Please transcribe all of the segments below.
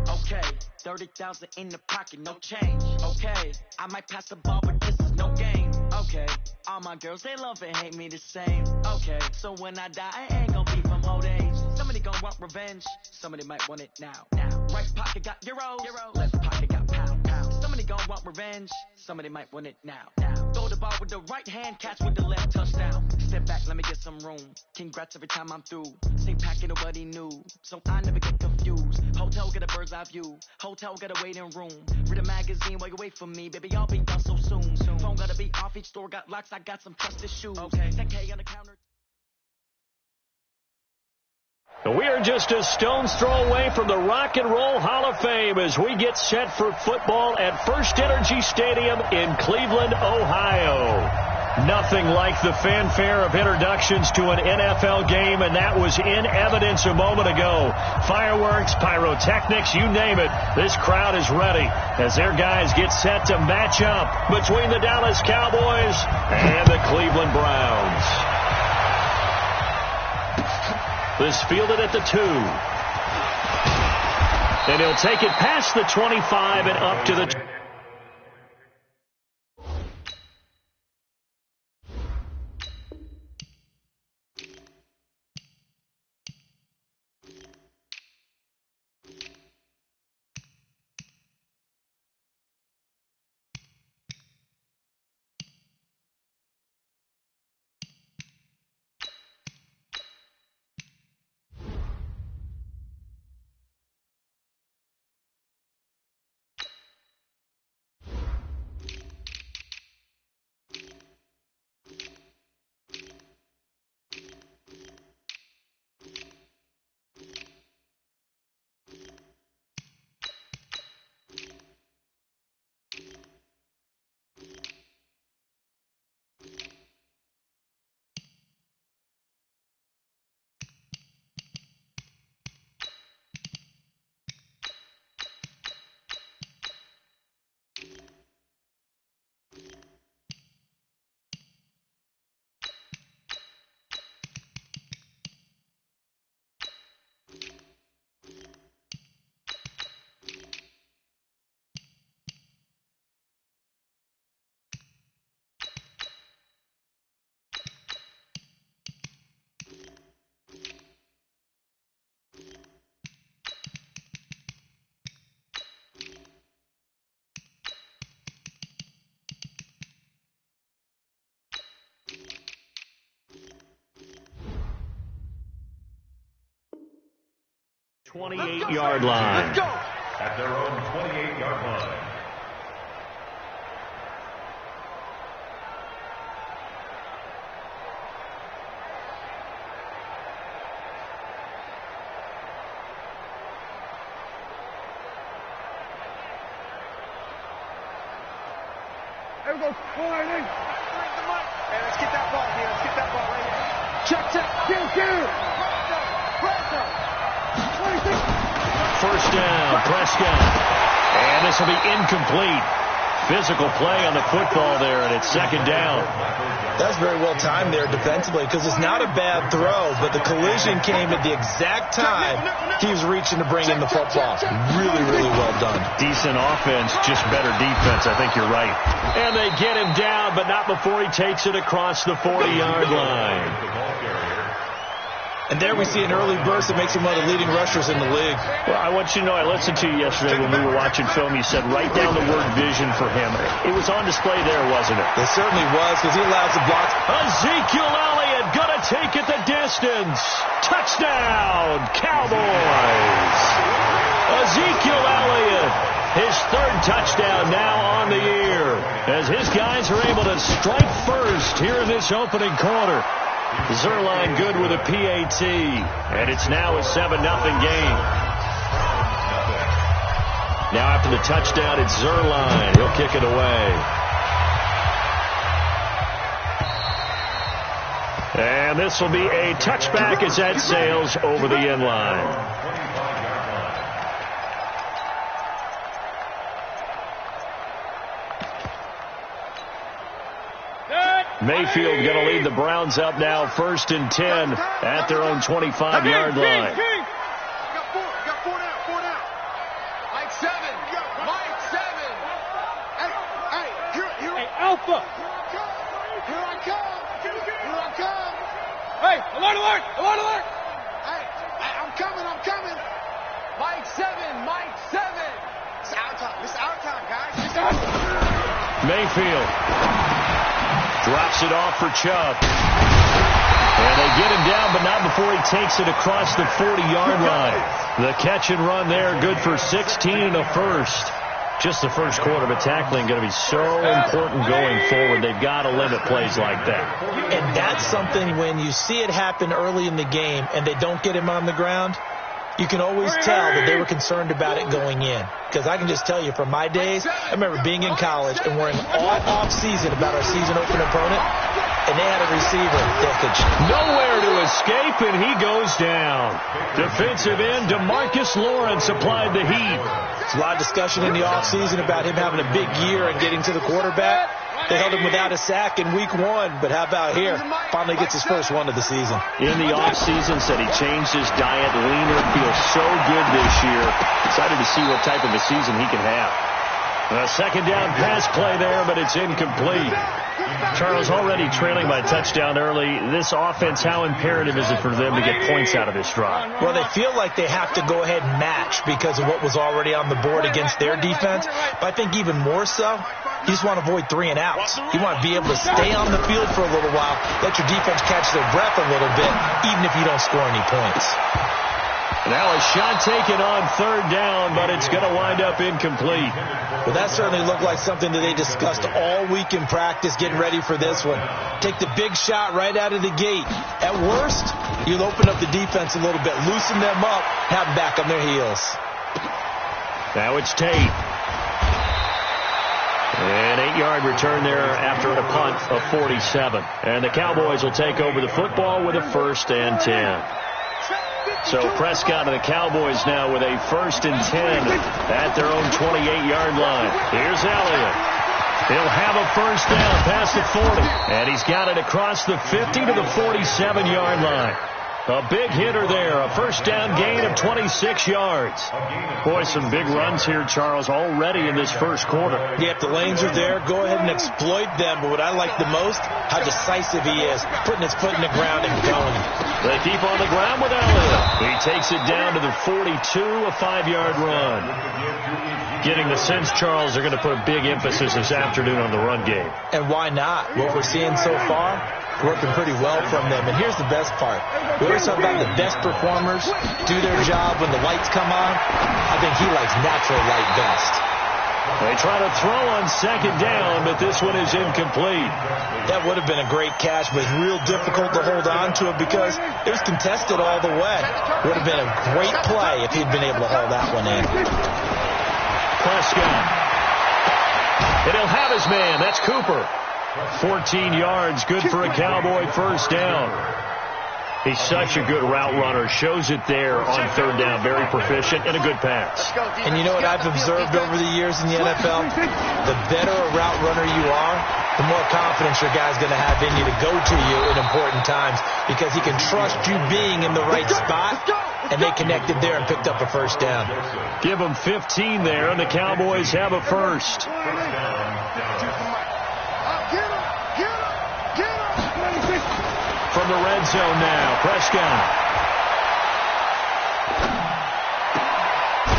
Okay, 30,000 in the pocket, no change. Okay, I might pass the ball, but this is no game. Okay, all my girls, they love and hate me the same. Okay, so when I die, I ain't gonna be from old age. Somebody gon' want revenge, somebody might want it now. Right pocket got euros, left pocket got pound. Somebody gon' want revenge, somebody might want it now. Throw the ball with the right hand, catch with the left, touchdown. Step back, let me get some room. Congrats every time I'm through. Same packet, nobody knew, so I never get confused. Hotel get a bird's eye view, hotel get a waiting room. Read a magazine while you wait for me, baby, I'll be done so soon. Phone gotta be off, each store got locks, I got some trusted shoes. Okay, 10K on the counter. We are just a stone's throw away from the Rock and Roll Hall of Fame as we get set for football at First Energy Stadium in Cleveland, Ohio. Nothing like the fanfare of introductions to an NFL game, and that was in evidence a moment ago. Fireworks, pyrotechnics, you name it. This crowd is ready as their guys get set to match up between the Dallas Cowboys and the Cleveland Browns. This fielded at the 2. And he'll take it past the 25 and up to the... ...28-yard line. Let's go. At their own 28-yard line. There we go. Hey, let's get that ball here. Let's get that ball right here. Check. First down, Prescott. And this will be incomplete. Physical play on the football there, and it's second down. That's very well timed there defensively because it's not a bad throw, but the collision came at the exact time he was reaching to bring in the football. Really, really well done. Decent offense, just better defense. I think you're right. And they get him down, but not before he takes it across the 40-yard line. And there we see an early burst that makes him one of the leading rushers in the league. Well, I want you to know, I listened to you yesterday when we were watching film. You said write down the word vision for him. It was on display there, wasn't it? It certainly was because he allows the blocks. Ezekiel Elliott going to take it the distance. Touchdown, Cowboys. Ezekiel Elliott, his third touchdown now on the year as his guys are able to strike first here in this opening quarter. Zuerlein good with a PAT, and it's now a 7-0 game. Now after the touchdown, it's Zuerlein. He'll kick it away. And this will be a touchback as that sails over the end line. Mayfield going to lead the Browns up now, 1st and 10 at their own 25-yard line. Here I come. Hey, alert. Hey, I'm coming. Mike 7. It's our time, guys. Mayfield drops it off for Chubb. And they get him down, but not before he takes it across the 40-yard line. The catch and run there, good for 16 and a first. Just the first quarter, but tackling going to be so important going forward. They've got to limit plays like that. And that's something when you see it happen early in the game and they don't get him on the ground, you can always tell that they were concerned about it going in. Because I can just tell you from my days, I remember being in college and worrying all off-season about our season opener opponent, and they had a receiver that could nowhere to escape, and he goes down. Defensive end DeMarcus Lawrence applied the heat. There's a lot of discussion in the offseason about him having a big year and getting to the quarterback. They held him without a sack in week 1, but how about here? Finally gets his first one of the season. In the offseason, said he changed his diet, leaner, feels so good this year. Excited to see what type of a season he can have. A second down pass play there, but it's incomplete. Charles, already trailing by a touchdown early. This offense, how imperative is it for them to get points out of this drive? Well, they feel like they have to go ahead and match because of what was already on the board against their defense. But I think even more so, you just want to avoid 3 and outs. You want to be able to stay on the field for a little while, let your defense catch their breath a little bit, even if you don't score any points. Now a shot taken on third down, but it's going to wind up incomplete. Well, that certainly looked like something that they discussed all week in practice, getting ready for this one. Take the big shot right out of the gate. At worst, you'll open up the defense a little bit, loosen them up, have them back on their heels. Now it's Tate. An 8-yard return there after a punt of 47. And the Cowboys will take over the football with a 1st and 10. So Prescott and the Cowboys now with a 1st and 10 at their own 28-yard line. Here's Elliott. He'll have a first down past the 40. And he's got it across the 50 to the 47-yard line. A big hitter there. A first down gain of 26 yards. Boy, some big runs here, Charles, already in this first quarter. Yeah, if the lanes are there, go ahead and exploit them. But what I like the most, how decisive he is, putting his foot in the ground and going. They keep on the ground with Elliott. He takes it down to the 42, a 5-yard run. Getting the sense, Charles, they're going to put a big emphasis this afternoon on the run game. And why not? What we're seeing so far, working pretty well from them. And here's the best part. We always talk about the best performers do their job when the lights come on. I think he likes natural light best. They try to throw on second down, but this one is incomplete. That would have been a great catch, but it's real difficult to hold on to it because it was contested all the way. Would have been a great play if he'd been able to hold that one in. Prescott. And he'll have his man. That's Cooper. 14 yards, good for a Cowboy first down. He's such a good route runner. Shows it there on third down. Very proficient and a good pass. And you know what I've observed over the years in the NFL? The better a route runner you are, the more confidence your guy's going to have in you to go to you in important times because he can trust you being in the right spot, and they connected there and picked up a first down. Give them 15 there, and the Cowboys have a first. From the red zone now, Prescott.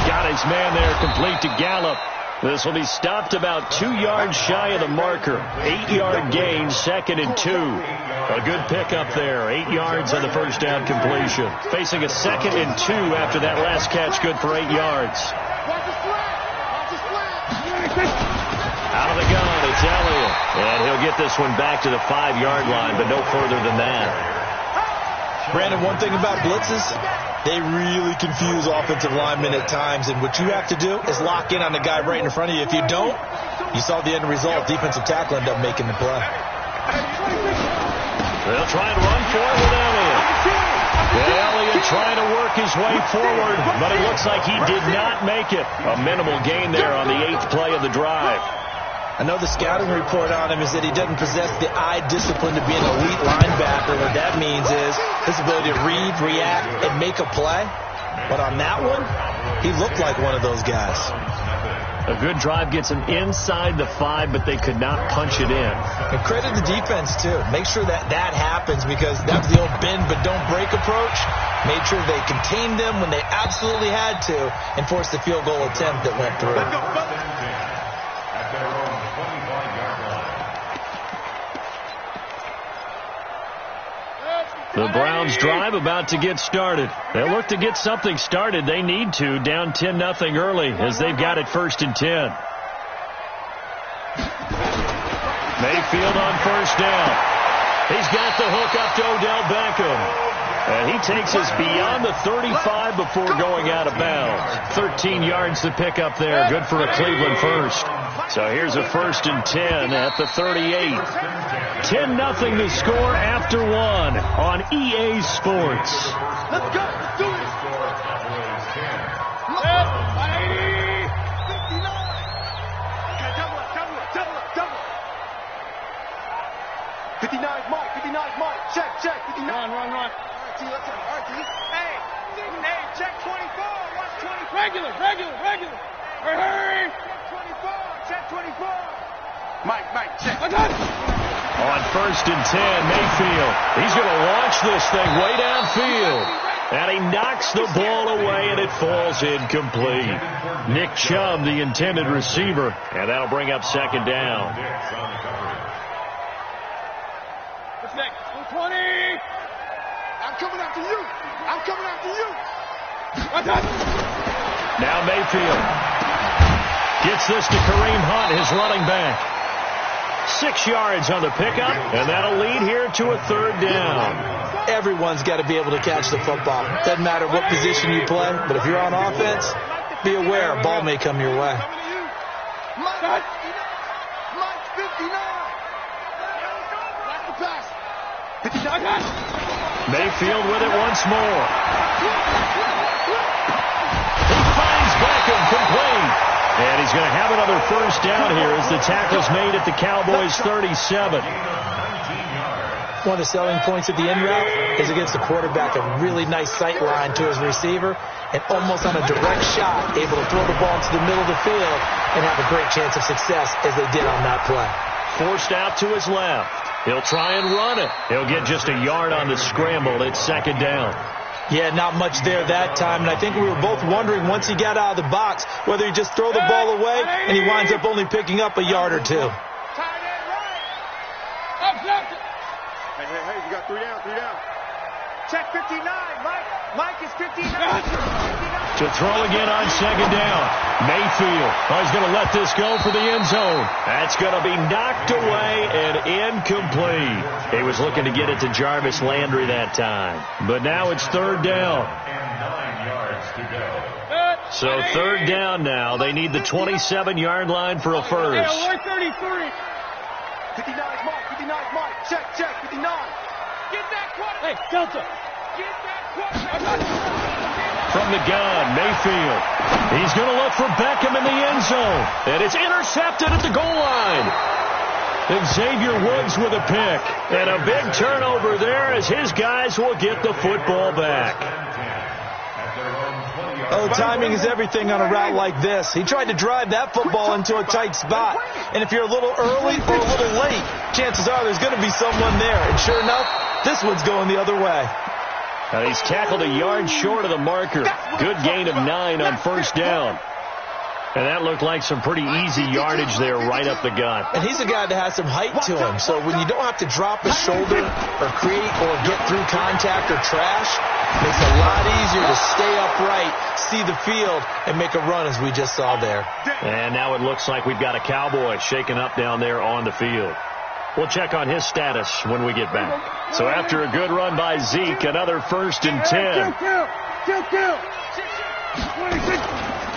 Got his man there, complete to Gallup. This will be stopped about 2 yards shy of the marker. 8-yard gain, 2nd and 2. A good pickup there, 8 yards on the first down completion. Facing a 2nd and 2 after that last catch, good for 8 yards. Out of the gun, it's Elliott. And he'll get this one back to the 5-yard line, but no further than that. Brandon, one thing about blitzes, they really confuse offensive linemen at times, and what you have to do is lock in on the guy right in front of you. If you don't, you saw the end result. Defensive tackle ended up making the play. They'll try and run for it with Elliott. Elliott trying to work his way forward, but it looks like he did not make it. A minimal gain there on the 8th play of the drive. I know the scouting report on him is that he doesn't possess the eye discipline to be an elite linebacker. What that means is his ability to read, react, and make a play. But on that one, he looked like one of those guys. A good drive gets them inside the 5, but they could not punch it in. And credit the defense, too. Make sure that happens, because that was the old bend but don't break approach. Made sure they contained them when they absolutely had to and forced the field goal attempt that went through. At their own 25-yard line. The Browns drive about to get started. They'll look to get something started. They need to, down 10-0 early, as they've got it 1st and 10. Mayfield on 1st down. He's got the hook up to Odell Beckham. And he takes us beyond the 35 before going out of bounds. 13 yards to pick up there. Good for a Cleveland first. So here's a 1st and 10 at the 38. 10-0 the score after 1 on EA Sports. Let's go. Let's do it. 59, Mike. 59, Mike. Check. 59. Run. All right, T. Let's go. All right, T. Hey, check 24. Watch 24. Regular. Hurry. Check 24. Mike, check. I got it. On 1st and 10, Mayfield. He's going to launch this thing way downfield. And he knocks the ball away, and it falls incomplete. Nick Chubb, the intended receiver. And that'll bring up 2nd down. What's next? 20. I'm coming after you. I got it. Now Mayfield gets this to Kareem Hunt, his running back. 6 yards on the pickup, and that'll lead here to a 3rd down. Everyone's got to be able to catch the football. Doesn't matter what position you play, but if you're on offense, be aware a ball may come your way. Mike 59. Like the pass. 59. Mayfield with it once more. He finds Beckham complete. And he's going to have another 1st down here as the tackle's made at the Cowboys' 37. One of the selling points of the in route is it gives the quarterback a really nice sight line to his receiver and almost on a direct shot able to throw the ball to the middle of the field and have a great chance of success as they did on that play. Forced out to his left. He'll try and run it. He'll get just a yard on the scramble. It's 2nd down. Yeah, not much there that time, and I think we were both wondering once he got out of the box whether he'd just throw the ball away, and he winds up only picking up a yard or 2. Hey, you got 3 down. Check 59, Mike. Mike is 59. To throw again on 2nd down. Mayfield. He's going to let this go for the end zone. That's going to be knocked away and incomplete. He was looking to get it to Jarvis Landry that time. But now it's 3rd down. And 9 yards to go. So 3rd down now. They need the 27-yard line for a first. Yeah, 33. 59, Mike. Check. 59. Get that quarter. Hey, Delta. Get that quarter. From the gun, Mayfield. He's going to look for Beckham in the end zone. And it's intercepted at the goal line. And Xavier Woods with a pick. And a big turnover there as his guys will get the football back. Oh, timing is everything on a route like this. He tried to drive that football into a tight spot. And if you're a little early or a little late, chances are there's going to be someone there. And sure enough, this one's going the other way. He's tackled a yard short of the marker. Good gain of 9 on 1st down. And that looked like some pretty easy yardage there right up the gut. And he's a guy that has some height to him. So when you don't have to drop a shoulder or create or get through contact or trash, it makes it a lot easier to stay upright, see the field, and make a run as we just saw there. And now it looks like we've got a Cowboy shaken up down there on the field. We'll check on his status when we get back. So after a good run by Zeke, another 1st and 10.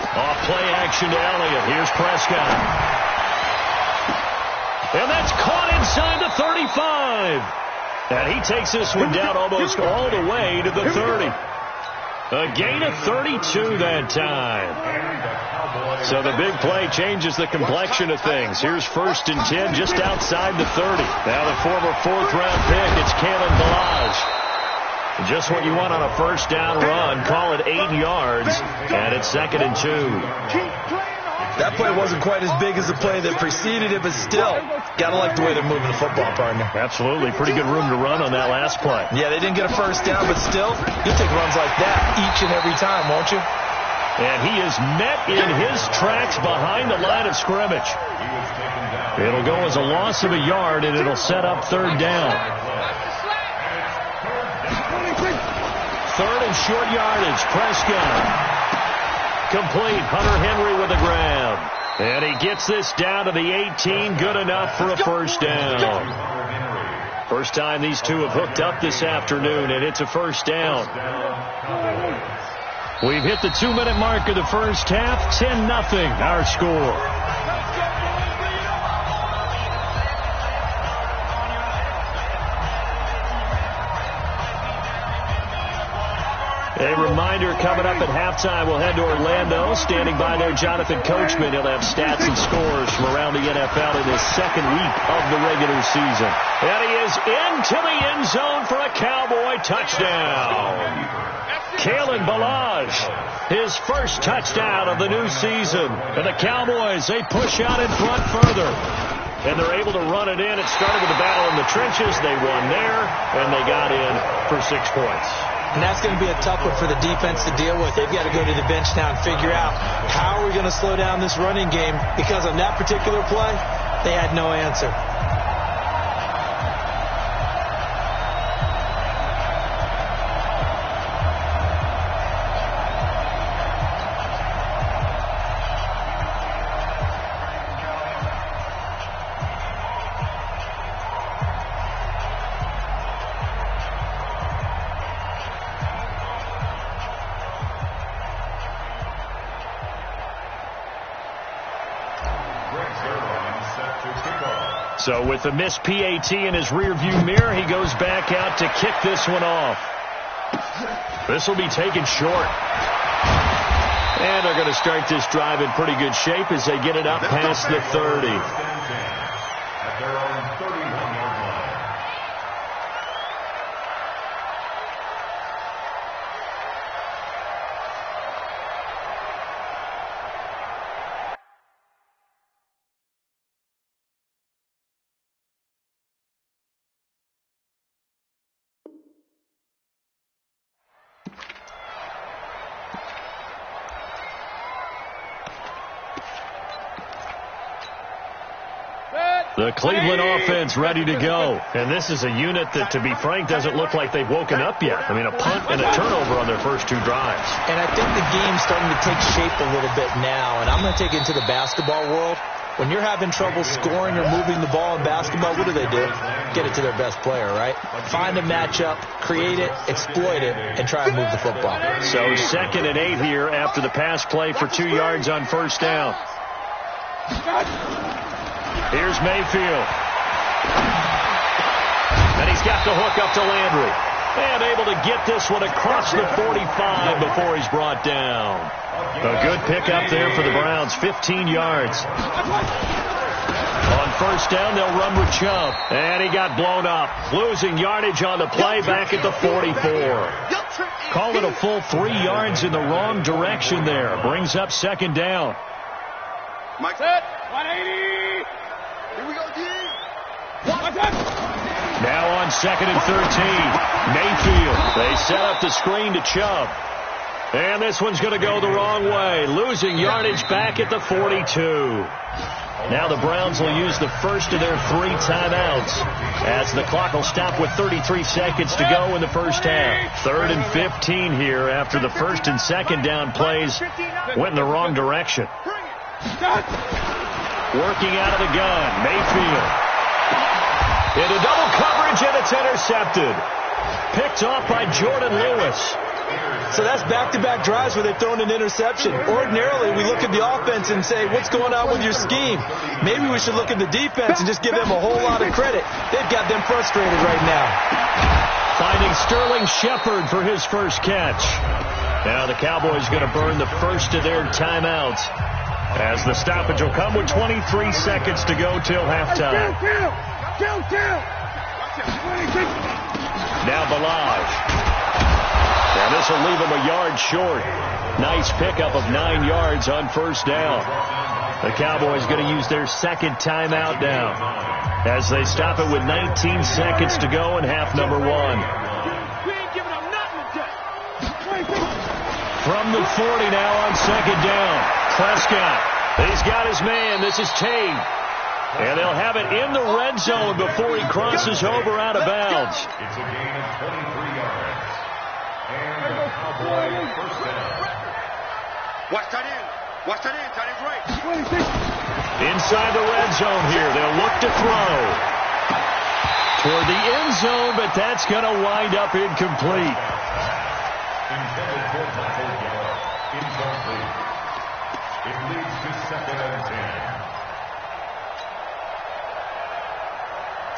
Off play action to Elliott. Here's Prescott. And that's caught inside the 35. And he takes this one down almost all the way to the 30. A gain of 32 that time. So the big play changes the complexion of things. Here's 1st and 10 just outside the 30. Now the former 4th-round pick, it's Kalen Ballage. Just what you want on a 1st down run. Call it 8 yards, and it's 2nd and 2. That play wasn't quite as big as the play that preceded it, but still, got to like the way they're moving the football, partner. Absolutely. Pretty good room to run on that last play. Yeah, they didn't get a first down, but still, you'll take runs like that each and every time, won't you? And he is met in his tracks behind the line of scrimmage. It'll go as a loss of a yard, and it'll set up third down. Third and short yardage. Prescott. Complete. Hunter Henry with the grab. And he gets this down to the 18. Good enough for a first down. First time these two have hooked up this afternoon, and it's a first down. We've hit the 2-minute mark of the first half. 10-0 our score. A reminder, coming up at halftime, we'll head to Orlando. Standing by there, Jonathan Coachman. He'll have stats and scores from around the NFL in his second week of the regular season. And he is into the end zone for a Cowboy touchdown. Kalen Ballage, his first touchdown of the new season. And the Cowboys, they push out in front further. And they're able to run it in. It started with a battle in the trenches. They won there, and they got in for 6 points. And that's going to be a tough one for the defense to deal with. They've got to go to the bench now and figure out how are we going to slow down this running game, because on that particular play, they had no answer. So with the missed PAT in his rearview mirror, he goes back out to kick this one off. This will be taken short. And they're going to start this drive in pretty good shape as they get it up past the 30. At their own 31-yard line. The Cleveland offense ready to go. And this is a unit that, to be frank, doesn't look like they've woken up yet. I mean, a punt and a turnover on their first 2 drives. And I think the game's starting to take shape a little bit now. And I'm going to take it into the basketball world. When you're having trouble scoring or moving the ball in basketball, what do? Get it to their best player, right? Find a matchup, create it, exploit it, and try and move the football. So 2nd and 8 here after the pass play for 2 yards on first down. Here's Mayfield. And he's got the hook up to Landry. And able to get this one across the 45 before he's brought down. A good pickup there for the Browns, 15 yards. On first down, they'll run with Chubb. And he got blown up. Losing yardage on the play back at the 44. Called it a full 3 yards in the wrong direction there. Brings up 2nd down. Mike set. 180. Here we go, D. Now on 2nd and 13. Mayfield. They set up the screen to Chubb. And this one's going to go the wrong way. Losing yardage back at the 42. Now the Browns will use the first of their 3 timeouts as the clock will stop with 33 seconds to go in the first half. 3rd and 15 here after the 1st and 2nd down plays went in the wrong direction. Working out of the gun, Mayfield. Into double coverage, and it's intercepted. Picked off by Jordan Lewis. So that's back-to-back drives where they've thrown an interception. Ordinarily, we look at the offense and say, what's going on with your scheme? Maybe we should look at the defense and just give them a whole lot of credit. They've got them frustrated right now. Finding Sterling Shepard for his first catch. Now the Cowboys going to burn the first of their timeouts as the stoppage will come with 23 seconds to go till halftime. Now Ballage. And this will leave him a yard short. Nice pickup of 9 yards on first down. The Cowboys going to use their second timeout now as they stop it with 19 seconds to go in half number 1. We ain't giving up nothing today. From the 40 now on second down. Prescott, he's got his man. This is Tate. And they'll have it in the red zone before he crosses over out of bounds. It's a gain of 23 yards. And the Cowboys first down. Watch that in. Watch that in. That is right. Inside the red zone here. They'll look to throw toward the end zone, but that's going to wind up incomplete. Intended for Michael Gallup. Incomplete. It leads to 2nd and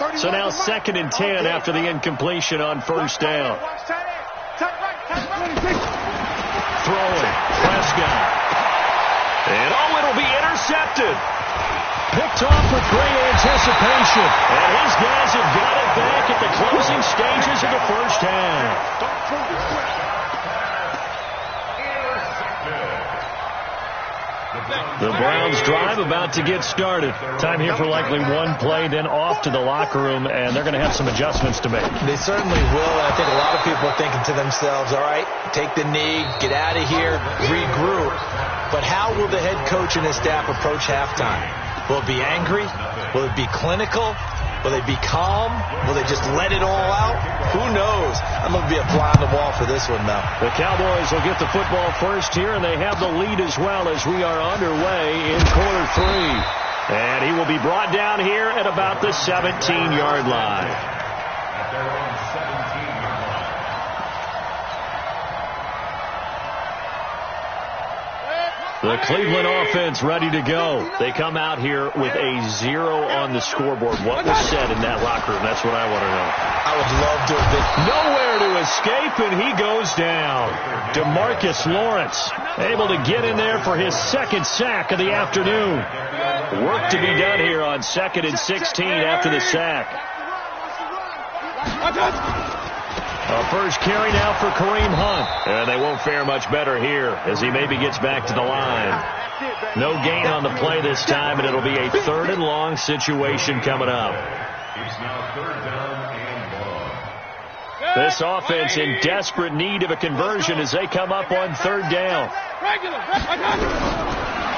10. So now 2nd and 10 after the incompletion on first down. Throwing. Prescott. And it'll be intercepted. Picked off with great anticipation. And his guys have got it back at the closing stages of the first half. The Browns drive about to get started. Time here for likely one play, then off to the locker room, and they're going to have some adjustments to make. They certainly will, and I think a lot of people are thinking to themselves, all right, take the knee, get out of here, regroup. But how will the head coach and his staff approach halftime? Will it be angry? Will it be clinical? Will they be calm? Will they just let it all out? Who knows? I'm going to be a fly on the wall for this one, though. The Cowboys will get the football first here, and they have the lead as well as we are underway in quarter 3. And he will be brought down here at about the 17-yard line. At their own 17-yard line. The Cleveland offense ready to go. They come out here with a 0 on the scoreboard. What was said in that locker room? That's what I want to know. I would love to have been. Nowhere to escape, and he goes down. DeMarcus Lawrence able to get in there for his second sack of the afternoon. Work to be done here on 2nd and 16 after the sack. A first carry now for Kareem Hunt. And they won't fare much better here as he maybe gets back to the line. No gain on the play this time, and it'll be a 3rd and long situation coming up. It's now 3rd down and 1. This offense in desperate need of a conversion as they come up on 3rd down.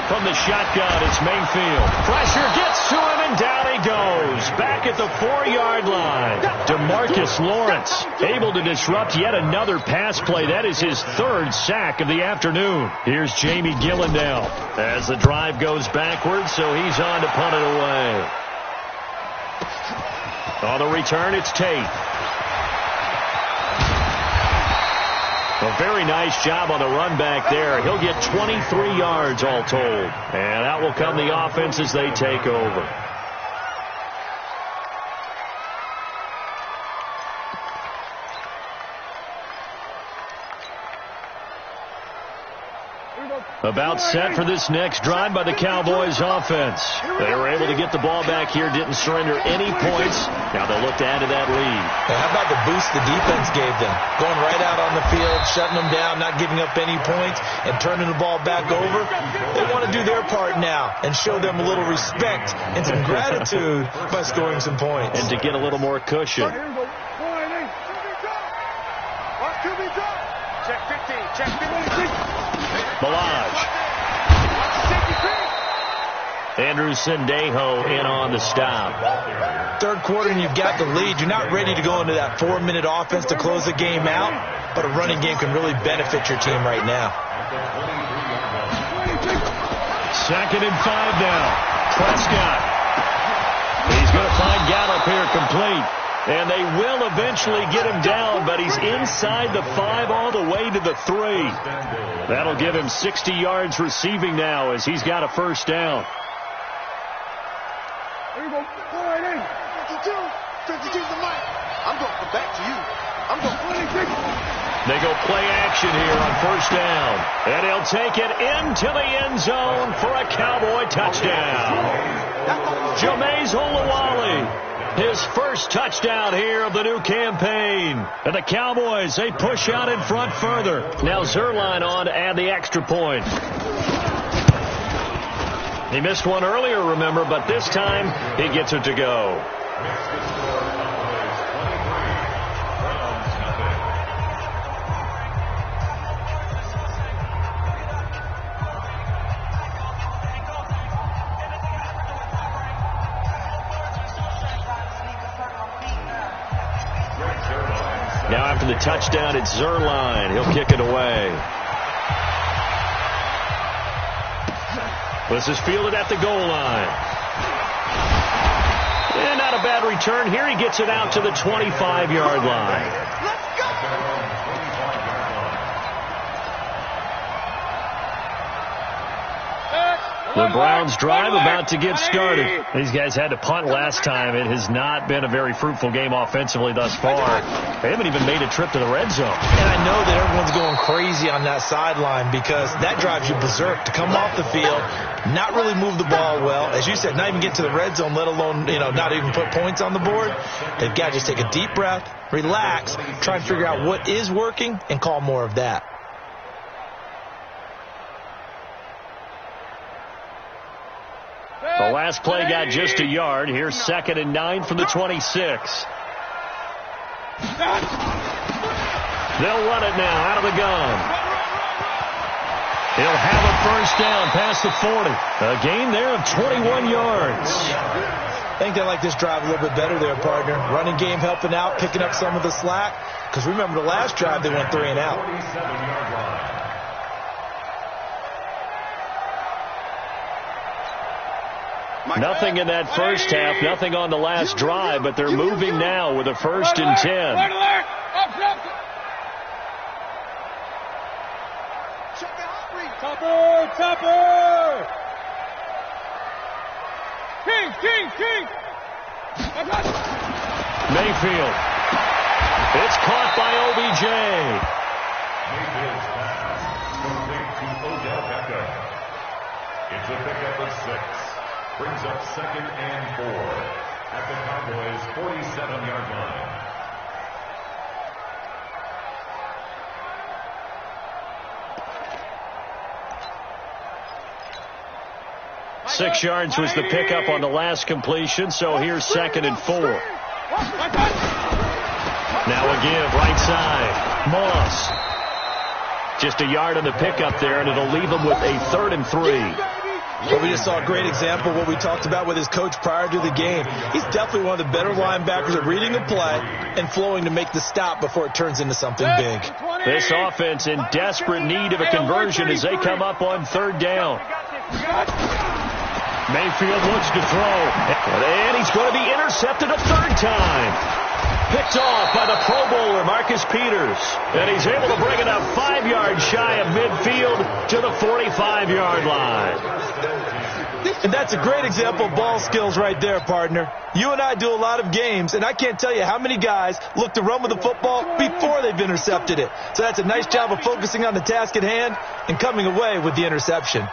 From the shotgun, it's Mayfield. Pressure gets to him, and down he goes. Back at the 4-yard line. DeMarcus Lawrence able to disrupt yet another pass play. That is his 3rd sack of the afternoon. Here's Jamie Gillen now as the drive goes backwards, so he's on to punt it away. On the return, it's Tate. A very nice job on the run back there. He'll get 23 yards all told. And out will come the offense as they take over. About set for this next drive by the Cowboys offense. They were able to get the ball back here, didn't surrender any points. Now they'll look to add to that lead. And how about the boost the defense gave them? Going right out on the field, shutting them down, not giving up any points, and turning the ball back over. They want to do their part now and show them a little respect and some gratitude by scoring some points. And to get a little more cushion. Check 15, check 15. Balaj. Andrew Sendejo in on the stop. 3rd quarter and you've got the lead. You're not ready to go into that 4-minute offense to close the game out, but a running game can really benefit your team right now. 2nd and 5 now. Prescott. He's going to find Gallup here complete. And they will eventually get him down, but he's inside the 5 all the way to the 3. That'll give him 60 yards receiving now as he's got a first down. There you go. Go right in. 52 is the mic. I'm going back to you. I'm going 26. They go play action here on first down. And he'll take it into the end zone for a Cowboy touchdown. Jameis Olawale. His first touchdown here of the new campaign. And the Cowboys, they push out in front further. Now Zuerlein on to add the extra point. He missed one earlier, remember, but this time he gets it to go. Now after the touchdown, it's Zuerlein. He'll kick it away. This is fielded at the goal line. And not a bad return here. He gets it out to the 25-yard line. The Browns drive about to get started. These guys had to punt last time. It has not been a very fruitful game offensively thus far. They haven't even made a trip to the red zone. And I know that everyone's going crazy on that sideline because that drives you berserk to come off the field, not really move the ball well. As you said, not even get to the red zone, let alone, not even put points on the board. They've got to just take a deep breath, relax, try and figure out what is working, and call more of that. The last play got just a yard. Here's 2nd and 9 from the 26. They'll run it now out of the gun. He'll have a first down past the 40. A gain there of 21 yards. I think they like this drive a little bit better there, partner. Running game helping out, picking up some of the slack. Because remember the last drive, they went 3 and out. Nothing in that first half, nothing on the last drive, but they're moving now with a 1st and 10. Topper! King! Mayfield. It's caught by OBJ. Mayfield's pass complete to Odell Beckham. It's a pickup of 6. Brings up 2nd and 4 at the Cowboys' 47-yard line. Six yards was the pickup on the last completion, so here's 2nd and 4. Now a give, right side. Moss. Just a yard on the pickup there, and it'll leave him with a 3rd and 3. But we just saw a great example of what we talked about with his coach prior to the game. He's definitely one of the better linebackers at reading a play and flowing to make the stop before it turns into something big. This offense in desperate need of a conversion as they come up on 3rd down. Mayfield looks to throw, and he's going to be intercepted a 3rd time. Picked off by the Pro Bowler, Marcus Peters. And he's able to bring it up 5 yards shy of midfield to the 45-yard line. And that's a great example of ball skills right there, partner. You and I do a lot of games, and I can't tell you how many guys look to run with the football before they've intercepted it. So that's a nice job of focusing on the task at hand and coming away with the interception.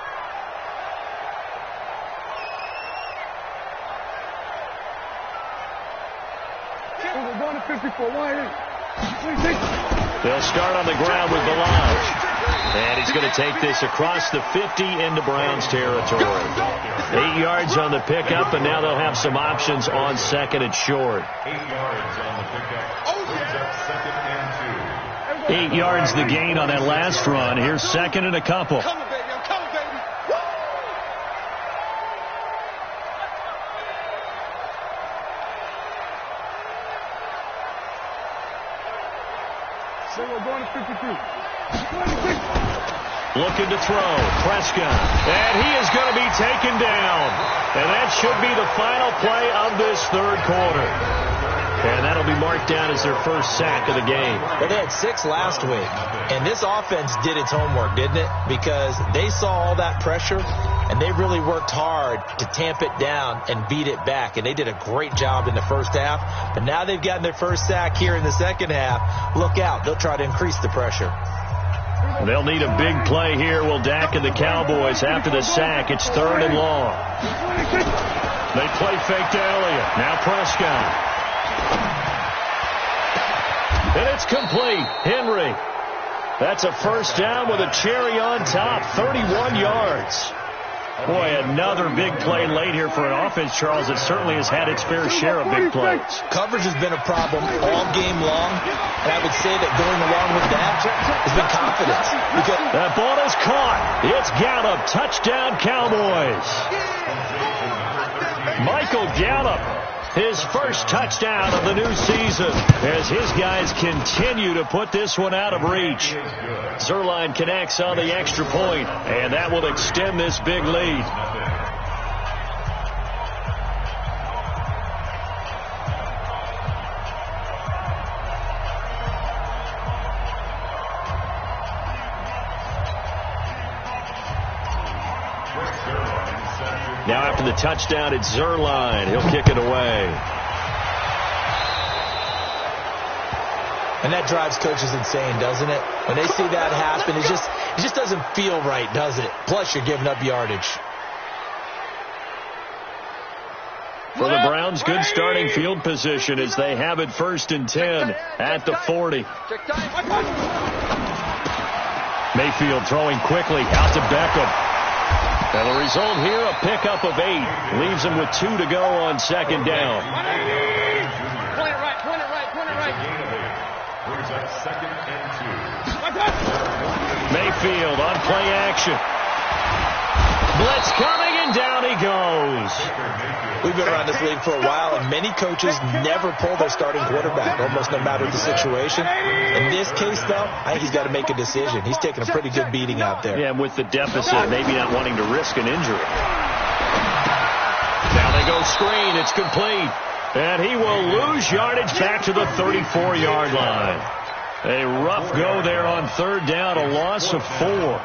They'll start on the ground with Ballage. And he's going to take this across the 50 into Browns territory. 8 yards on the pickup, and now they'll have some options on 2nd and short. 8 yards on the pickup. Brings up 2nd and 2. 8 yards the gain on that last run. Here's 2nd and a couple. So we're going to 52. Looking to throw. Prescott. And he is going to be taken down. And that should be the final play of this 3rd quarter. And that'll be marked down as their first sack of the game. Well, they had 6 last week. And this offense did its homework, didn't it? Because they saw all that pressure, and they really worked hard to tamp it down and beat it back. And they did a great job in the first half. But now they've gotten their first sack here in the second half. Look out. They'll try to increase the pressure. They'll need a big play here, will Dak and the Cowboys. After the sack, it's 3rd and long. They play fake to Elliott. Now Prescott. And it's complete. Henry. That's a first down with a cherry on top. 31 yards. Boy, another big play late here for an offense, Charles, that certainly has had its fair share of big plays. Coverage has been a problem all game long, and I would say that going along with that has been confidence. Because that ball is caught. It's Gallup. Touchdown, Cowboys. Michael Gallup, his first touchdown of the new season as his guys continue to put this one out of reach. Zuerlein connects on the extra point, and that will extend this big lead. Now after the touchdown, it's Zuerlein. He'll kick it away. And that drives coaches insane, doesn't it? When they see that happen, it just doesn't feel right, does it? Plus, you're giving up yardage. For the Browns, good starting field position as they have it 1st and 10 at the 40. Mayfield throwing quickly out to Beckham. And the result here, a pickup of 8. Leaves him with 2 to go on 2nd down. Point it right. Brings up 2nd and 2. Mayfield on play action. Blitz coming, and down he goes. We've been around this league for a while, and many coaches never pull their starting quarterback, almost no matter the situation. In this case, though, I think he's got to make a decision. He's taking a pretty good beating out there. Yeah, with the deficit, maybe not wanting to risk an injury. Now they go screen. It's complete. And he will lose yardage back to the 34-yard line. A rough go there on 3rd down, a loss of 4.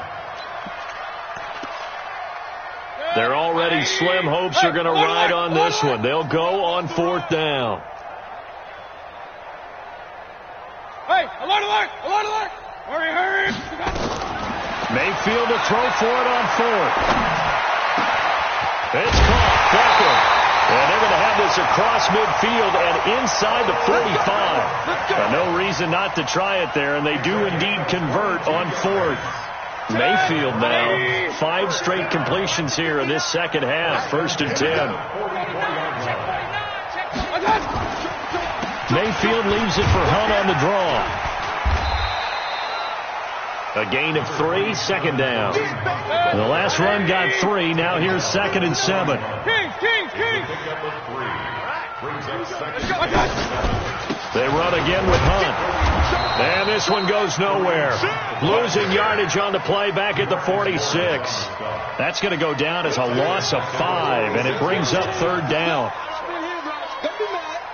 They're already slim hopes are going to ride on this one. They'll go on 4th down. Hey, alert! Hurry! Mayfield to throw for it on 4th. It's caught. Beckham. And they're going to have this across midfield and inside the 45. No reason not to try it there, and they do indeed convert on 4th. Mayfield now, 5 straight completions here in this second half. 1st and 10. Mayfield leaves it for Hunt on the draw. A gain of 3, 2nd down. The last run got 3. Now here's 2nd and 7. They run again with Hunt. And this one goes nowhere. Losing yardage on the play back at the 46. That's going to go down as a loss of 5, and it brings up 3rd down.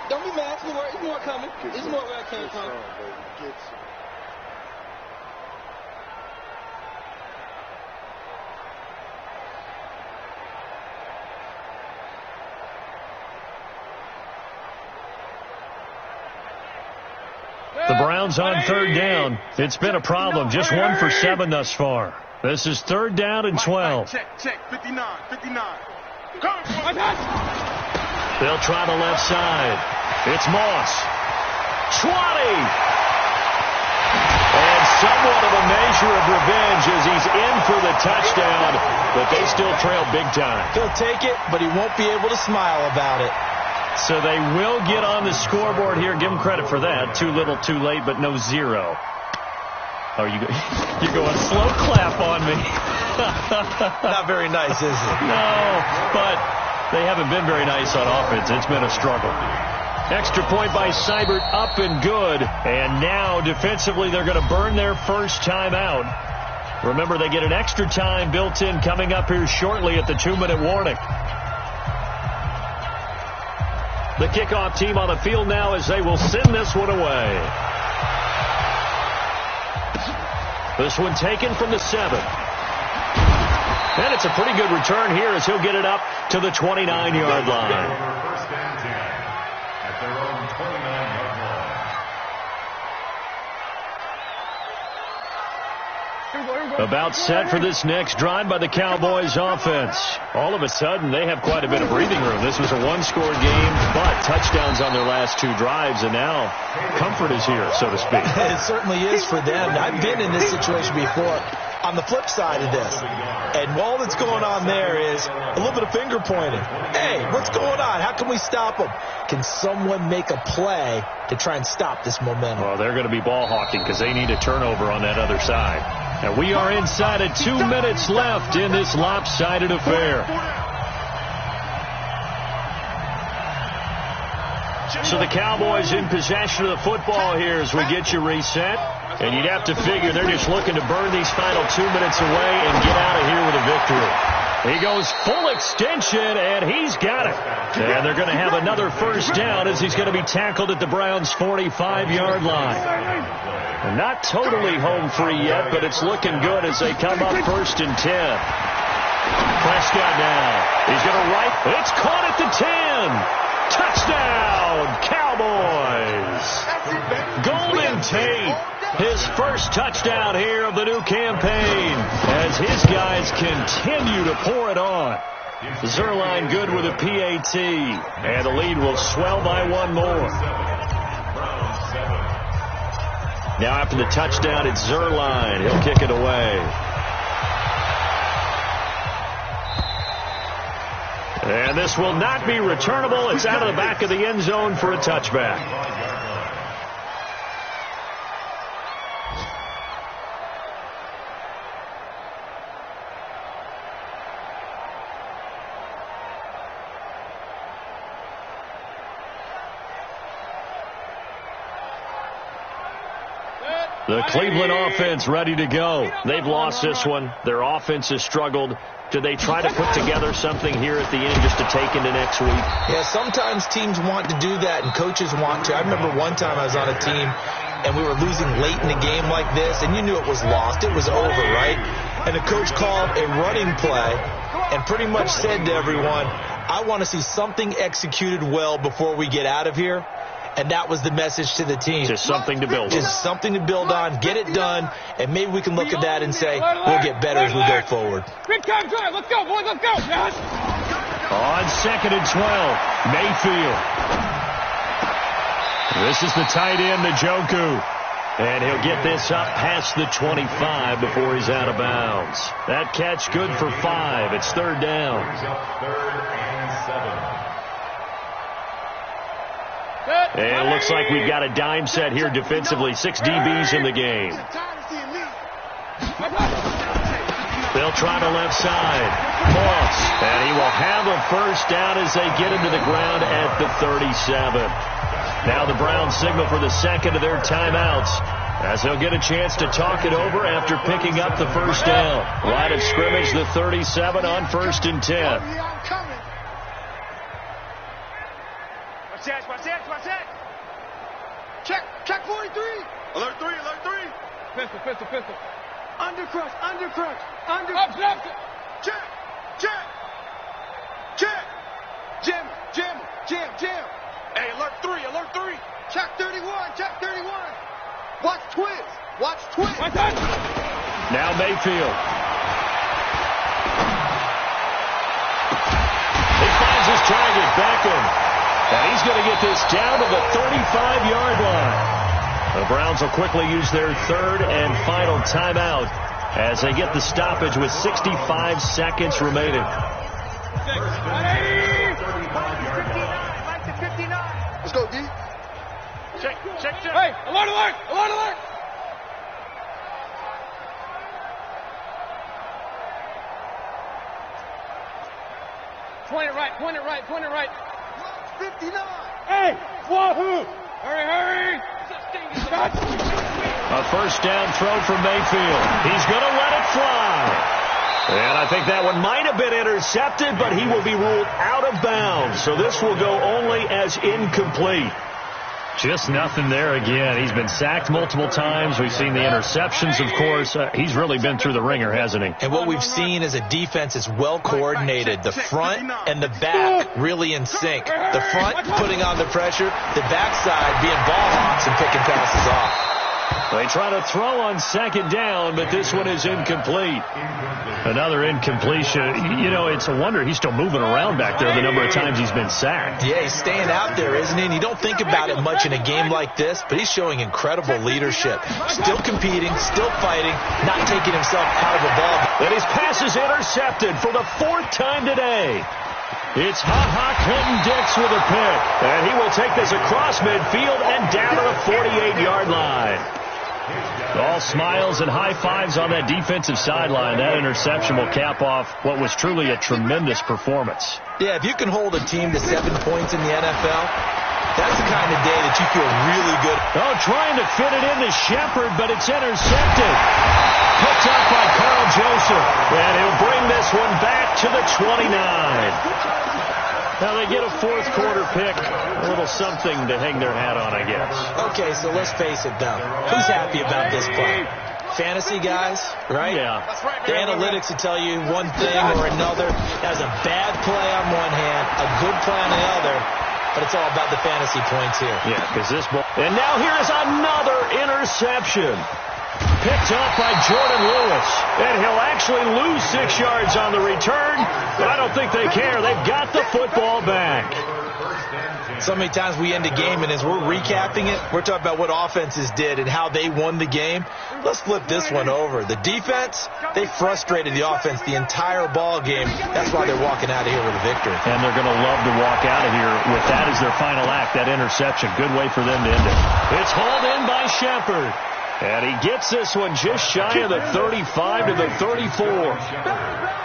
Don't be mad. There's more coming. There's more where I came from. The Browns on 3rd down. It's been a problem. Just 1 for 7 thus far. This is 3rd down and 12. Check. 59. They'll try the left side. It's Moss. 20. And somewhat of a measure of revenge as he's in for the touchdown, but they still trail big time. He'll take it, but he won't be able to smile about it. So they will get on the scoreboard here. Give them credit for that. Too little, too late, but no 0. Oh, you're going slow clap on me. Not very nice, is it? No, but they haven't been very nice on offense. It's been a struggle. Extra point by Seibert, up and good. And now defensively they're going to burn their first time out. Remember, they get an extra time built in coming up here shortly at the 2-minute warning. The kickoff team on the field now as they will send this one away. This one taken from the 7. And it's a pretty good return here as he'll get it up to the 29-yard line. First and 10 at their own 29-yard line. About set for this next drive by the Cowboys offense. All of a sudden, they have quite a bit of breathing room. This was a 1-score game, but touchdowns on their last 2 drives, and now comfort is here, so to speak. It certainly is for them. I've been in this situation before. on the flip side of this. And all that's going on there is a little bit of finger pointing. Hey, what's going on? How can we stop them? Can someone make a play to try and stop this momentum? Well, they're going to be ball hawking because they need a turnover on that other side. And we are inside of 2 minutes left in this lopsided affair. So the Cowboys in possession of the football here as we get you reset. And you'd have to figure they're just looking to burn these final 2 minutes away and get out of here with a victory. He goes full extension, and he's got it. And they're going to have another first down as he's going to be tackled at the Browns' 45-yard line. And not totally home free yet, but it's looking good as they come up 1st and 10. Prescott now. He's going to right. It's caught at the 10. Touchdown, Cowboys. Golden Tate, his first touchdown here of the new campaign as his guys continue to pour it on. Zuerlein good with a PAT, and the lead will swell by one more. Now after the touchdown, it's Zuerlein. He'll kick it away. And this will not be returnable. It's out of the back of the end zone for a touchback. The Cleveland offense ready to go. They've lost this one. Their offense has struggled. Do they try to put together something here at the end just to take into next week? Yeah, sometimes teams want to do that and coaches want to. I remember one time I was on a team and we were losing late in a game like this, and you knew it was lost. It was over, right? And the coach called a running play and pretty much said to everyone, I want to see something executed well before we get out of here. And that was the message to the team. Just something to build on. Just something to build on, get it done, and maybe we can look at that and say, we'll get better as we go forward. Big time drive. Let's go, boys. Let's go. Yes. On 2nd and 12, Mayfield. This is the tight end, Njoku. And he'll get this up past the 25 before he's out of bounds. That catch good for 5. It's 3rd down. 3rd and 7. And it looks like we've got a dime set here defensively. 6 DBs in the game. They'll try the left side. Moss. And he will have a first down as they get into the ground at the 37. Now the Browns signal for the second of their timeouts as they'll get a chance to talk it over after picking up the first down. Line of scrimmage, the 37 on 1st and 10. Watch that. Check 43. Alert 3. Pistol. Undercrush. Up, left. Check. Jam. Hey, alert 3. Check 31. Watch twist. Now Mayfield. He finds his target, Beckham. And he's going to get this down to the 35-yard line. The Browns will quickly use their 3rd and final timeout as they get the stoppage with 65 seconds remaining. Let's go, D. Check. Hey, alert. 20 right. 59. Hey, wahoo! Hurry! A first down throw from Mayfield. He's going to let it fly. And I think that one might have been intercepted, but he will be ruled out of bounds. So this will go only as incomplete. Just nothing there again. He's been sacked multiple times. We've seen the interceptions, of course. He's really been through the ringer, hasn't he? And what we've seen is a defense is well coordinated. The front and the back really in sync. The front putting on the pressure, the backside being ball hawks and picking passes off. They try to throw on second down, but this one is incomplete. Another incompletion. You know, it's a wonder he's still moving around back there the number of times he's been sacked. Yeah, he's staying out there, isn't he? And you don't think about it much in a game like this, but he's showing incredible leadership. Still competing, still fighting, not taking himself out of the ball. And his pass is intercepted for the 4th time today. It's Clinton Dix with a pick. And he will take this across midfield and down to the 48-yard line. All smiles and high fives on that defensive sideline. That interception will cap off what was truly a tremendous performance. Yeah, if you can hold a team to 7 points in the NFL, that's the kind of day that you feel really good. Oh, trying to fit it into Shepard, but it's intercepted. Picked up by Carl Joseph. And he'll bring this one back to the 29. Now they get a 4th quarter pick. A little something to hang their hat on, I guess. Okay, so let's face it, though. Who's happy about this play? Fantasy guys, right? Yeah. The analytics will tell you one thing or another. That was a bad play on one hand, a good play on the other. But it's all about the fantasy points here. Yeah, because this ball. And now here is another interception. Picked up by Jordan Lewis. And he'll actually lose 6 yards on the return. But I don't think they care. They've got the football back. So many times we end a game, and as we're recapping it, we're talking about what offenses did and how they won the game. Let's flip this one over. The defense, they frustrated the offense the entire ball game. That's why they're walking out of here with a victory. And they're going to love to walk out of here with that as their final act, that interception. Good way for them to end it. It's hauled in by Shepard. And he gets this one just shy of the 35 to the 34.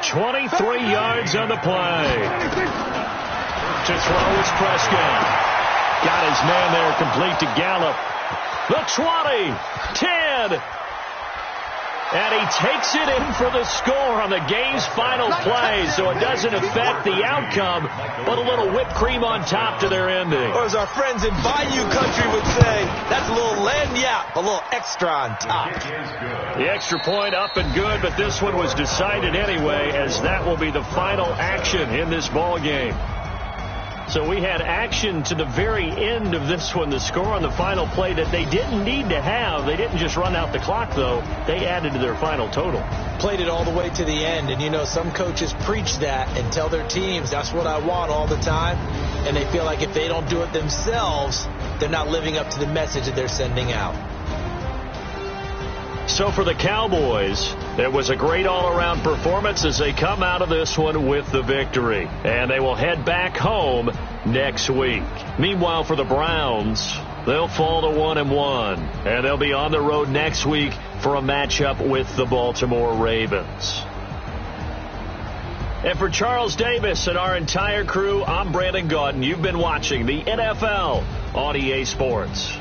23 yards on the play. To throw is Prescott. Got his man there complete to Gallup. The 20, 10. And he takes it in for the score on the game's final play, so it doesn't affect the outcome, but a little whipped cream on top to their ending. Or as our friends in Bayou Country would say, that's a little lagniappe, a little extra on top. The extra point up and good, but this one was decided anyway, as that will be the final action in this ball game. So we had action to the very end of this one, the score on the final play that they didn't need to have. They didn't just run out the clock, though. They added to their final total. Played it all the way to the end, and you know, some coaches preach that and tell their teams, that's what I want all the time, and they feel like if they don't do it themselves, they're not living up to the message that they're sending out. So for the Cowboys, it was a great all-around performance as they come out of this one with the victory. And they will head back home next week. Meanwhile, for the Browns, they'll fall to 1-1. And they'll be on the road next week for a matchup with the Baltimore Ravens. And for Charles Davis and our entire crew, I'm Brandon Gaudin. You've been watching the NFL on EA Sports.